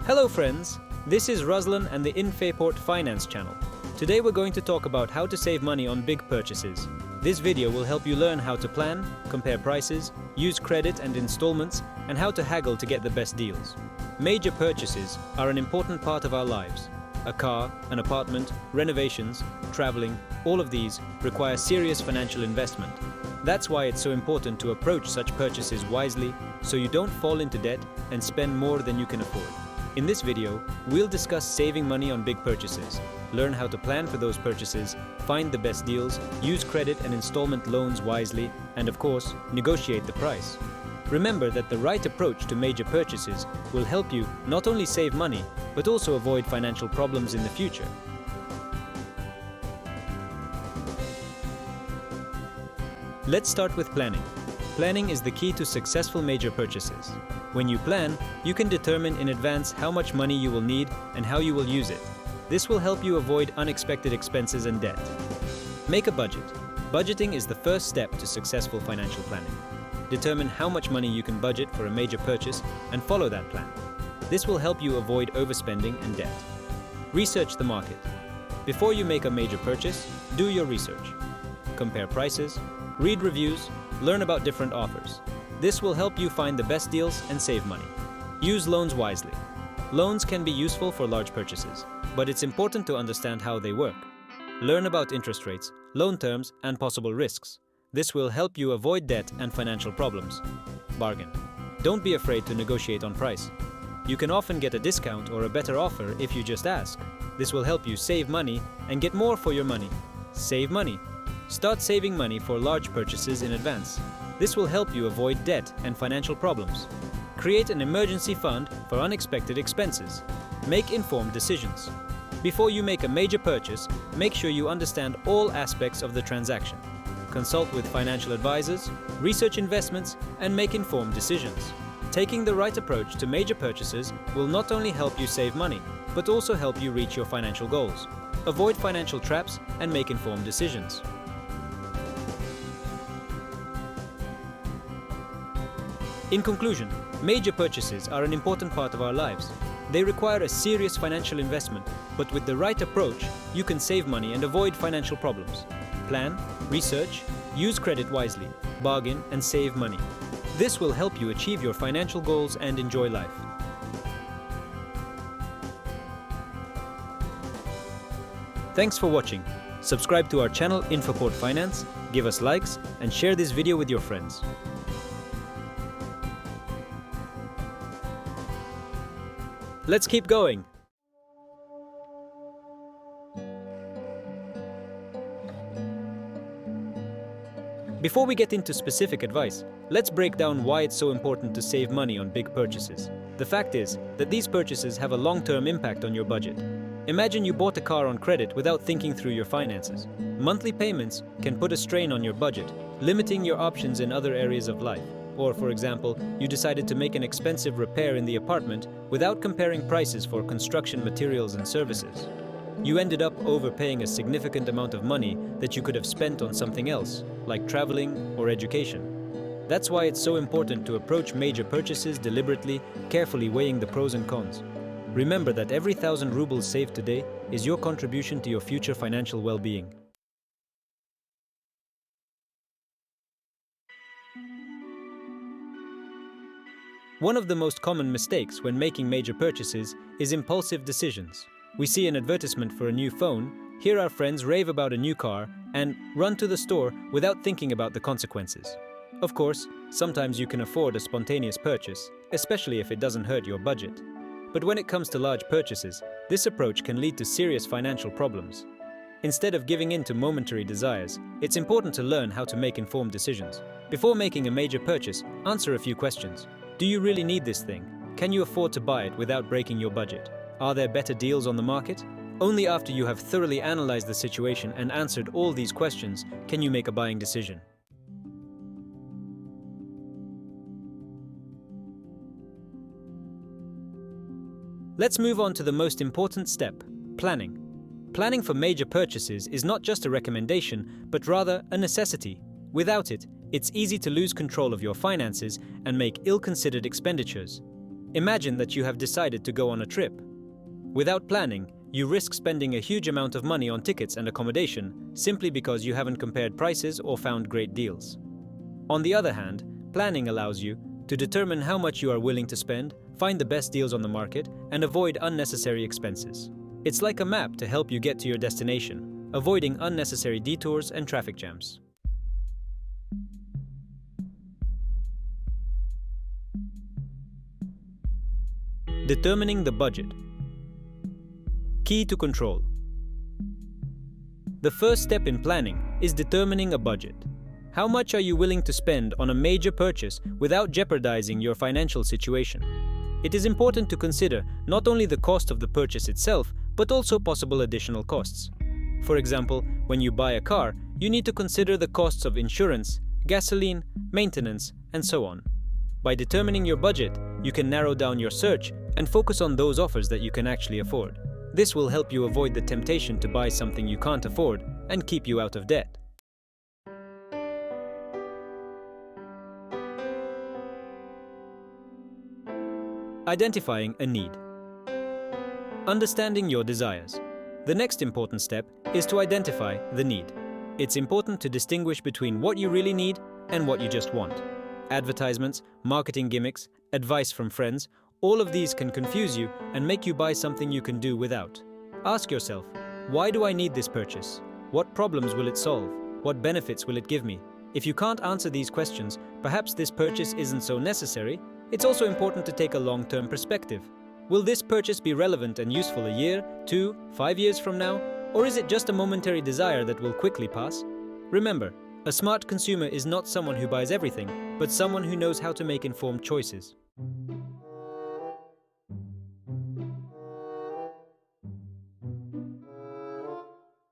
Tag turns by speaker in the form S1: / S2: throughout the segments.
S1: Hello friends, this is Ruslan and the INFAPORT-FINANCE channel. Today we're going to talk about how to save money on big purchases. This video will help you learn how to plan, compare prices, use credit and installments, and how to haggle to get the best deals. Major purchases are an important part of our lives. A car, an apartment, renovations, traveling, all of these require serious financial investment. That's why it's so important to approach such purchases wisely so you don't fall into debt and spend more than you can afford. In this video, we'll discuss saving money on big purchases, learn how to plan for those purchases, find the best deals, use credit and installment loans wisely, and of course, negotiate the price. Remember that the right approach to major purchases will help you not only save money, but also avoid financial problems in the future. Let's start with planning. Planning is the key to successful major purchases. When you plan, you can determine in advance how much money you will need and how you will use it. This will help you avoid unexpected expenses and debt. Make a budget. Budgeting is the first step to successful financial planning. Determine how much money you can budget for a major purchase and follow that plan. This will help you avoid overspending and debt. Research the market. Before you make a major purchase, do your research. Compare prices, read reviews, learn about different offers. This will help you find the best deals and save money. Use loans wisely. Loans can be useful for large purchases, but it's important to understand how they work. Learn about interest rates, loan terms, and possible risks. This will help you avoid debt and financial problems. Bargain. Don't be afraid to negotiate on price. You can often get a discount or a better offer if you just ask. This will help you save money and get more for your money. Save money. Start saving money for large purchases in advance. This will help you avoid debt and financial problems. Create an emergency fund for unexpected expenses. Make informed decisions. Before you make a major purchase, make sure you understand all aspects of the transaction. Consult with financial advisors, research investments, and make informed decisions. Taking the right approach to major purchases will not only help you save money, but also help you reach your financial goals. Avoid financial traps and make informed decisions. In conclusion, major purchases are an important part of our lives. They require a serious financial investment, but with the right approach, you can save money and avoid financial problems. Plan, research, use credit wisely, bargain, and save money. This will help you achieve your financial goals and enjoy life. Thanks for watching. Subscribe to our channel INFAPORT-FINANCE, give us likes, and share this video with your friends. Let's keep going! Before we get into specific advice, let's break down why it's so important to save money on big purchases. The fact is that these purchases have a long-term impact on your budget. Imagine you bought a car on credit without thinking through your finances. Monthly payments can put a strain on your budget, limiting your options in other areas of life. Or, for example, you decided to make an expensive repair in the apartment without comparing prices for construction materials and services. You ended up overpaying a significant amount of money that you could have spent on something else, like traveling or education. That's why it's so important to approach major purchases deliberately, carefully weighing the pros and cons. Remember that every 1,000 rubles saved today is your contribution to your future financial well-being. One of the most common mistakes when making major purchases is impulsive decisions. We see an advertisement for a new phone, hear our friends rave about a new car, and run to the store without thinking about the consequences. Of course, sometimes you can afford a spontaneous purchase, especially if it doesn't hurt your budget. But when it comes to large purchases, this approach can lead to serious financial problems. Instead of giving in to momentary desires, it's important to learn how to make informed decisions. Before making a major purchase, answer a few questions. Do you really need this thing? Can you afford to buy it without breaking your budget? Are there better deals on the market? Only after you have thoroughly analyzed the situation and answered all these questions can you make a buying decision. Let's move on to the most important step, planning. Planning for major purchases is not just a recommendation, but rather a necessity. Without it, it's easy to lose control of your finances and make ill-considered expenditures. Imagine that you have decided to go on a trip. Without planning, you risk spending a huge amount of money on tickets and accommodation simply because you haven't compared prices or found great deals. On the other hand, planning allows you to determine how much you are willing to spend, find the best deals on the market, and avoid unnecessary expenses. It's like a map to help you get to your destination, avoiding unnecessary detours and traffic jams. Determining the budget. Key to control. The first step in planning is determining a budget. How much are you willing to spend on a major purchase without jeopardizing your financial situation? It is important to consider not only the cost of the purchase itself, but also possible additional costs. For example, when you buy a car, you need to consider the costs of insurance, gasoline, maintenance, and so on. By determining your budget, you can narrow down your search and focus on those offers that you can actually afford. This will help you avoid the temptation to buy something you can't afford and keep you out of debt. Identifying a need. Understanding your desires. The next important step is to identify the need. It's important to distinguish between what you really need and what you just want. Advertisements, marketing gimmicks, advice from friends, all of these can confuse you and make you buy something you can do without. Ask yourself, why do I need this purchase? What problems will it solve? What benefits will it give me? If you can't answer these questions, perhaps this purchase isn't so necessary. It's also important to take a long-term perspective. Will this purchase be relevant and useful a year, 2, 5 years from now? Or is it just a momentary desire that will quickly pass? Remember, a smart consumer is not someone who buys everything, but someone who knows how to make informed choices.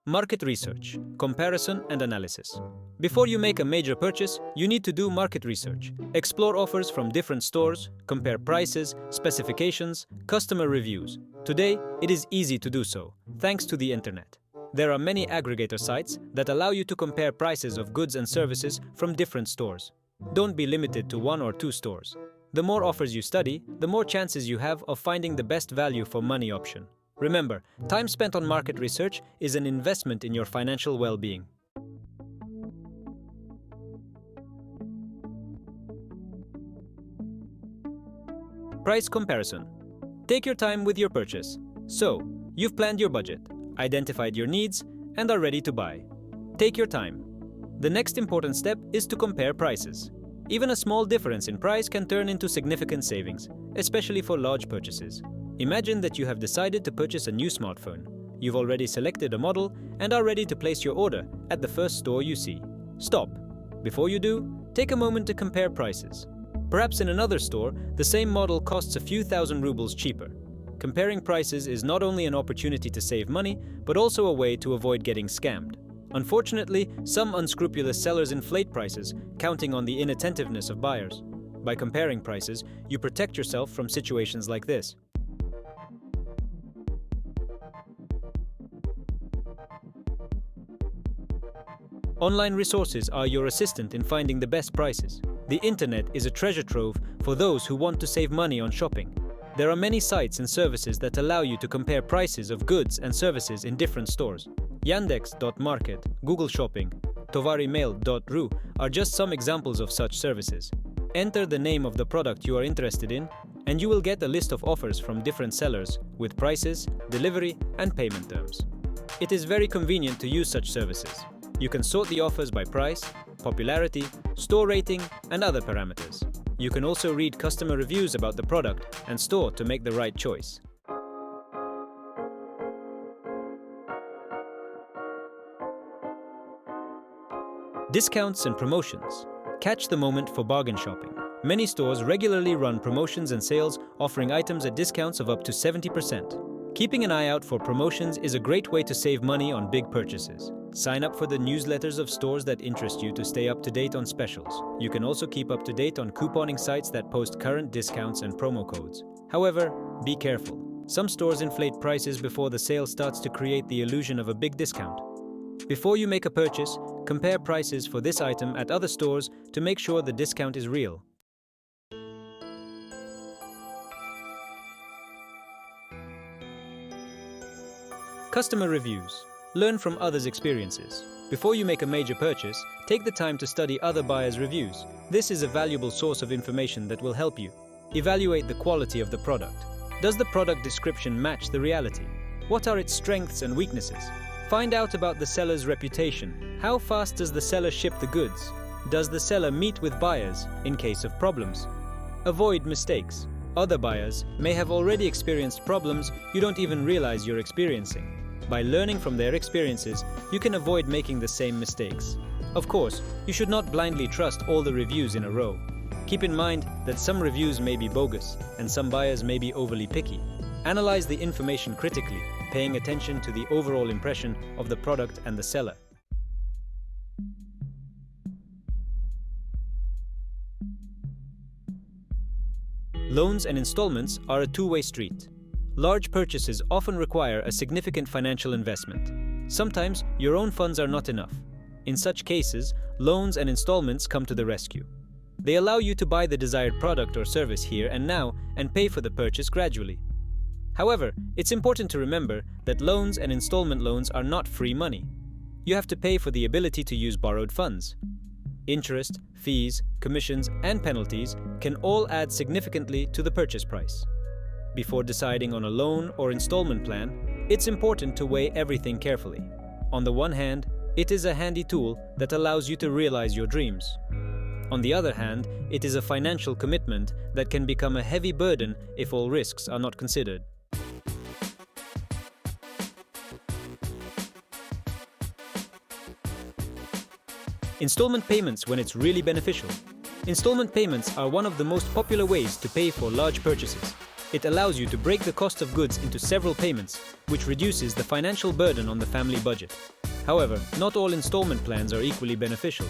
S1: Market research, comparison and analysis. Before you make a major purchase, you need to do market research. Explore offers from different stores, compare prices, specifications, customer reviews. Today, it is easy to do so, thanks to the internet. There are many aggregator sites that allow you to compare prices of goods and services from different stores. Don't be limited to 1 or 2 stores. The more offers you study, the more chances you have of finding the best value for money option. Remember, time spent on market research is an investment in your financial well-being. Price comparison. Take your time with your purchase. So, you've planned your budget, identified your needs, and are ready to buy. Take your time. The next important step is to compare prices. Even a small difference in price can turn into significant savings, especially for large purchases. Imagine that you have decided to purchase a new smartphone. You've already selected a model and are ready to place your order at the first store you see. Stop. Before you do, take a moment to compare prices. Perhaps in another store, the same model costs a few thousand rubles cheaper. Comparing prices is not only an opportunity to save money, but also a way to avoid getting scammed. Unfortunately, some unscrupulous sellers inflate prices, counting on the inattentiveness of buyers. By comparing prices, you protect yourself from situations like this. Online resources are your assistant in finding the best prices. The internet is a treasure trove for those who want to save money on shopping. There are many sites and services that allow you to compare prices of goods and services in different stores. Yandex.Market, Google Shopping, Tovarimail.ru are just some examples of such services. Enter the name of the product you are interested in, and you will get a list of offers from different sellers with prices, delivery, and payment terms. It is very convenient to use such services. You can sort the offers by price, popularity, store rating, and other parameters. You can also read customer reviews about the product and store to make the right choice. Discounts and promotions. Catch the moment for bargain shopping. Many stores regularly run promotions and sales offering items at discounts of up to 70%. Keeping an eye out for promotions is a great way to save money on big purchases. Sign up for the newsletters of stores that interest you to stay up to date on specials. You can also keep up to date on couponing sites that post current discounts and promo codes. However, be careful. Some stores inflate prices before the sale starts to create the illusion of a big discount. Before you make a purchase, compare prices for this item at other stores to make sure the discount is real. Customer reviews. Learn from others' experiences. Before you make a major purchase, take the time to study other buyers' reviews. This is a valuable source of information that will help you. Evaluate the quality of the product. Does the product description match the reality? What are its strengths and weaknesses? Find out about the seller's reputation. How fast does the seller ship the goods? Does the seller meet with buyers in case of problems? Avoid mistakes. Other buyers may have already experienced problems you don't even realize you're experiencing. By learning from their experiences, you can avoid making the same mistakes. Of course, you should not blindly trust all the reviews in a row. Keep in mind that some reviews may be bogus and some buyers may be overly picky. Analyze the information critically, paying attention to the overall impression of the product and the seller. Loans and installments are a two-way street. Large purchases often require a significant financial investment. Sometimes your own funds are not enough. In such cases, loans and installments come to the rescue. They allow you to buy the desired product or service here and now and pay for the purchase gradually. However, it's important to remember that loans and installment loans are not free money. You have to pay for the ability to use borrowed funds. Interest, fees, commissions, and penalties can all add significantly to the purchase price. Before deciding on a loan or installment plan, it's important to weigh everything carefully. On the one hand, it is a handy tool that allows you to realize your dreams. On the other hand, it is a financial commitment that can become a heavy burden if all risks are not considered. Installment payments when it's really beneficial. Installment payments are one of the most popular ways to pay for large purchases. It allows you to break the cost of goods into several payments, which reduces the financial burden on the family budget. However, not all installment plans are equally beneficial.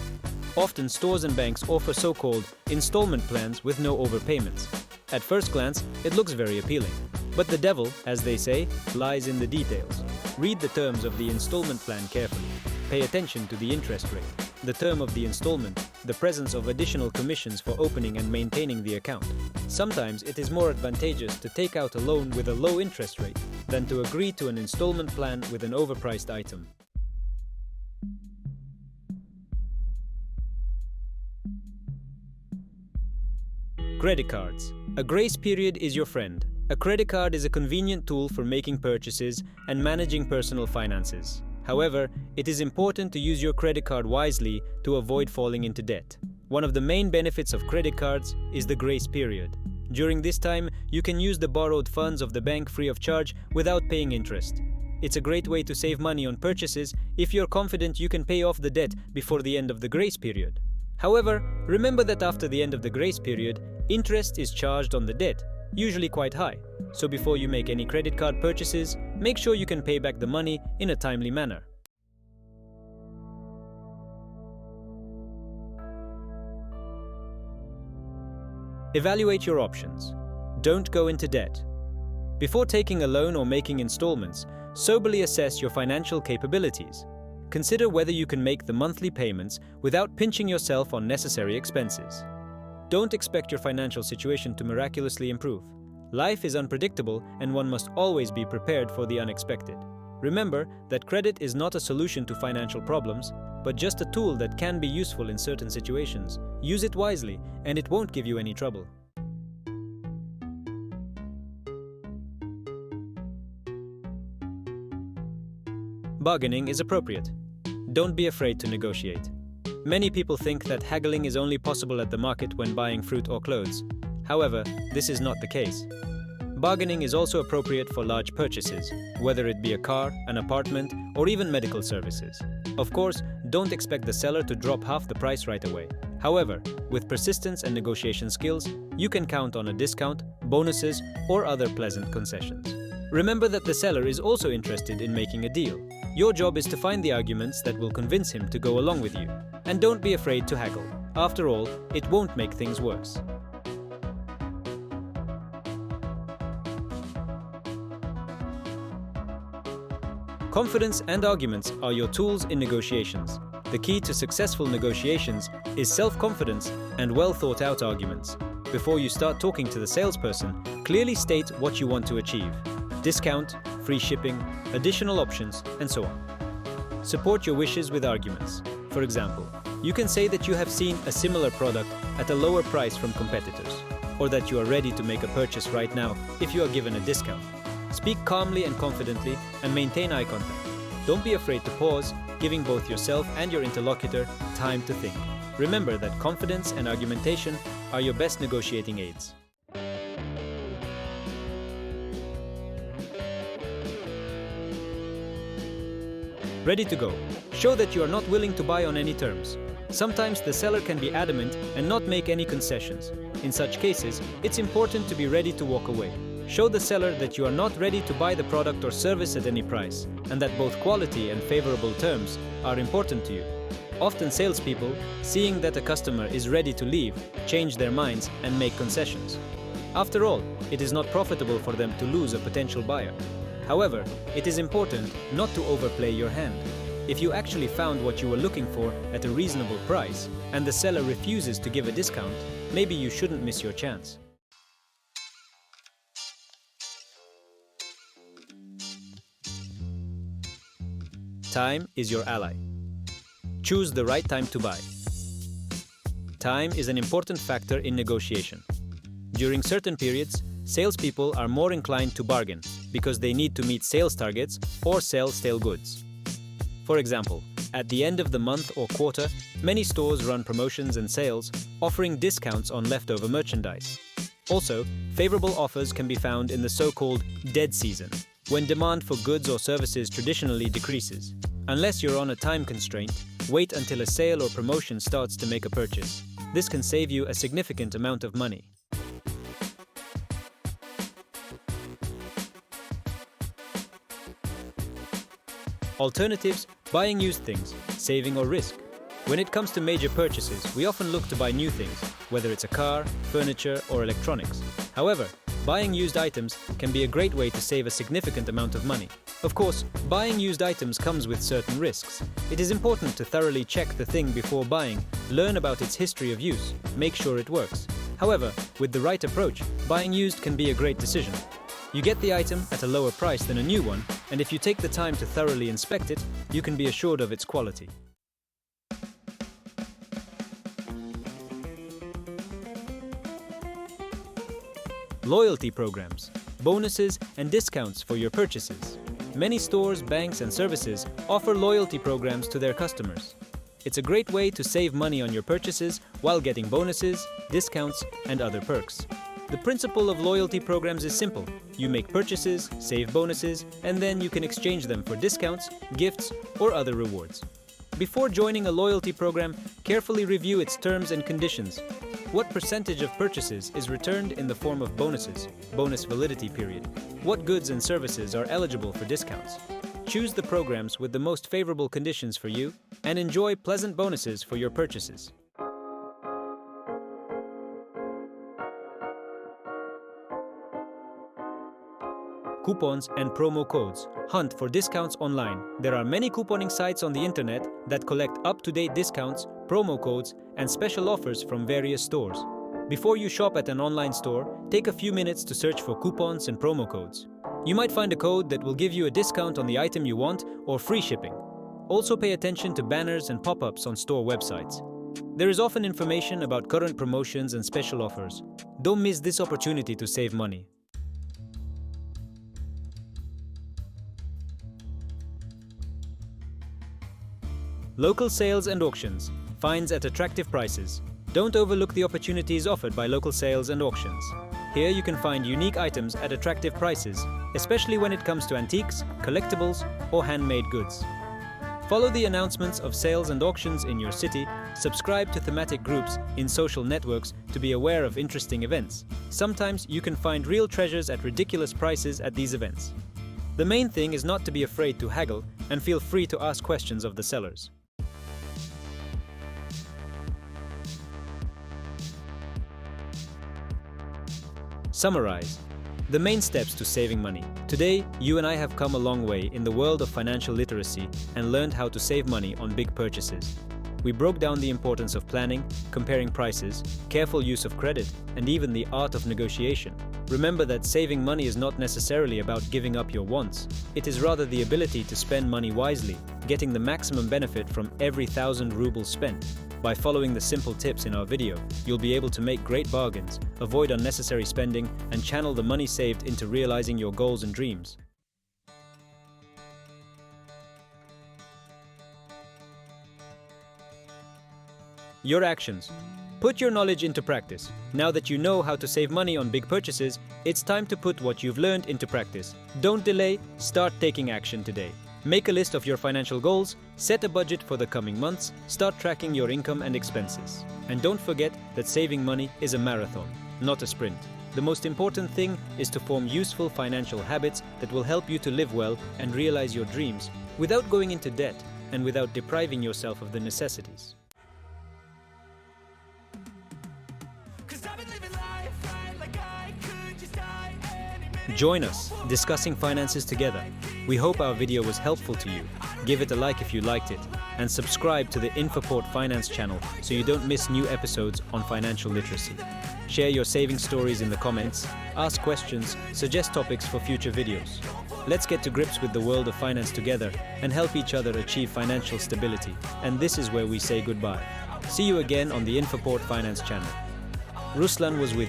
S1: Often stores and banks offer so-called installment plans with no overpayments. At first glance, it looks very appealing. But the devil, as they say, lies in the details. Read the terms of the installment plan carefully. Pay attention to the interest rate, the term of the installment, the presence of additional commissions for opening and maintaining the account. Sometimes it is more advantageous to take out a loan with a low interest rate than to agree to an installment plan with an overpriced item. Credit cards. A grace period is your friend. A credit card is a convenient tool for making purchases and managing personal finances. However, it is important to use your credit card wisely to avoid falling into debt. One of the main benefits of credit cards is the grace period. During this time, you can use the borrowed funds of the bank free of charge without paying interest. It's a great way to save money on purchases if you're confident you can pay off the debt before the end of the grace period. However, remember that after the end of the grace period, interest is charged on the debt, usually quite high. So before you make any credit card purchases, make sure you can pay back the money in a timely manner. Evaluate your options. Don't go into debt. Before taking a loan or making installments, soberly assess your financial capabilities. Consider whether you can make the monthly payments without pinching yourself on necessary expenses. Don't expect your financial situation to miraculously improve. Life is unpredictable and one must always be prepared for the unexpected. Remember that credit is not a solution to financial problems, but just a tool that can be useful in certain situations. Use it wisely and it won't give you any trouble. Bargaining is appropriate. Don't be afraid to negotiate. Many people think that haggling is only possible at the market when buying fruit or clothes. However, this is not the case. Bargaining is also appropriate for large purchases, whether it be a car, an apartment, or even medical services. Of course, don't expect the seller to drop half the price right away. However, with persistence and negotiation skills, you can count on a discount, bonuses, or other pleasant concessions. Remember that the seller is also interested in making a deal. Your job is to find the arguments that will convince him to go along with you. And don't be afraid to haggle. After all, it won't make things worse. Confidence and arguments are your tools in negotiations. The key to successful negotiations is self-confidence and well-thought-out arguments. Before you start talking to the salesperson, clearly state what you want to achieve. Discount, free shipping, additional options, and so on. Support your wishes with arguments. For example, you can say that you have seen a similar product at a lower price from competitors, or that you are ready to make a purchase right now if you are given a discount. Speak calmly and confidently and maintain eye contact. Don't be afraid to pause, giving both yourself and your interlocutor time to think. Remember that confidence and argumentation are your best negotiating aids. Ready to go. Show that you are not willing to buy on any terms. Sometimes the seller can be adamant and not make any concessions. In such cases, it's important to be ready to walk away. Show the seller that you are not ready to buy the product or service at any price, and that both quality and favorable terms are important to you. Often salespeople, seeing that a customer is ready to leave, change their minds and make concessions. After all, it is not profitable for them to lose a potential buyer. However, it is important not to overplay your hand. If you actually found what you were looking for at a reasonable price, and the seller refuses to give a discount, maybe you shouldn't miss your chance. Time is your ally. Choose the right time to buy. Time is an important factor in negotiation. During certain periods, salespeople are more inclined to bargain because they need to meet sales targets or sell stale goods. For example, at the end of the month or quarter, many stores run promotions and sales, offering discounts on leftover merchandise. Also, favorable offers can be found in the so-called dead season, when demand for goods or services traditionally decreases. Unless you're on a time constraint, wait until a sale or promotion starts to make a purchase. This can save you a significant amount of money. Alternatives: buying used things, saving or risk. When it comes to major purchases, we often look to buy new things, whether it's a car, furniture, or electronics. However, buying used items can be a great way to save a significant amount of money. Of course, buying used items comes with certain risks. It is important to thoroughly check the thing before buying, learn about its history of use, make sure it works. However, with the right approach, buying used can be a great decision. You get the item at a lower price than a new one, and if you take the time to thoroughly inspect it, you can be assured of its quality. Loyalty programs, bonuses, and discounts for your purchases. Many stores, banks, and services offer loyalty programs to their customers. It's a great way to save money on your purchases while getting bonuses, discounts, and other perks. The principle of loyalty programs is simple. You make purchases, save bonuses, and then you can exchange them for discounts, gifts, or other rewards. Before joining a loyalty program, carefully review its terms and conditions. What percentage of purchases is returned in the form of bonuses, bonus validity period? What goods and services are eligible for discounts? Choose the programs with the most favorable conditions for you and enjoy pleasant bonuses for your purchases. Coupons and promo codes. Hunt for discounts online. There are many couponing sites on the internet that collect up-to-date discounts, promo codes, and special offers from various stores. Before you shop at an online store, take a few minutes to search for coupons and promo codes. You might find a code that will give you a discount on the item you want or free shipping. Also pay attention to banners and pop-ups on store websites. There is often information about current promotions and special offers. Don't miss this opportunity to save money. Local sales and auctions. Finds at attractive prices. Don't overlook the opportunities offered by local sales and auctions. Here you can find unique items at attractive prices, especially when it comes to antiques, collectibles, or handmade goods. Follow the announcements of sales and auctions in your city, subscribe to thematic groups in social networks to be aware of interesting events. Sometimes you can find real treasures at ridiculous prices at these events. The main thing is not to be afraid to haggle and feel free to ask questions of the sellers. Summarize. The main steps to saving money. Today, you and I have come a long way in the world of financial literacy and learned how to save money on big purchases. We broke down the importance of planning, comparing prices, careful use of credit, and even the art of negotiation. Remember that saving money is not necessarily about giving up your wants. It is rather the ability to spend money wisely, getting the maximum benefit from every 1,000 rubles spent. By following the simple tips in our video, you'll be able to make great bargains, avoid unnecessary spending, and channel the money saved into realizing your goals and dreams. Your actions. Put your knowledge into practice. Now that you know how to save money on big purchases, it's time to put what you've learned into practice. Don't delay, start taking action today. Make a list of your financial goals, set a budget for the coming months, start tracking your income and expenses. And don't forget that saving money is a marathon, not a sprint. The most important thing is to form useful financial habits that will help you to live well and realize your dreams without going into debt and without depriving yourself of the necessities. Join us, discussing finances together. We hope our video was helpful to you. Give it a like if you liked it, and subscribe to the INFAPORT-FINANCE channel so you don't miss new episodes on financial literacy. Share your saving stories in the comments, ask questions, suggest topics for future videos. Let's get to grips with the world of finance together and help each other achieve financial stability. And this is where we say goodbye. See you again on the INFAPORT-FINANCE channel. Ruslan was with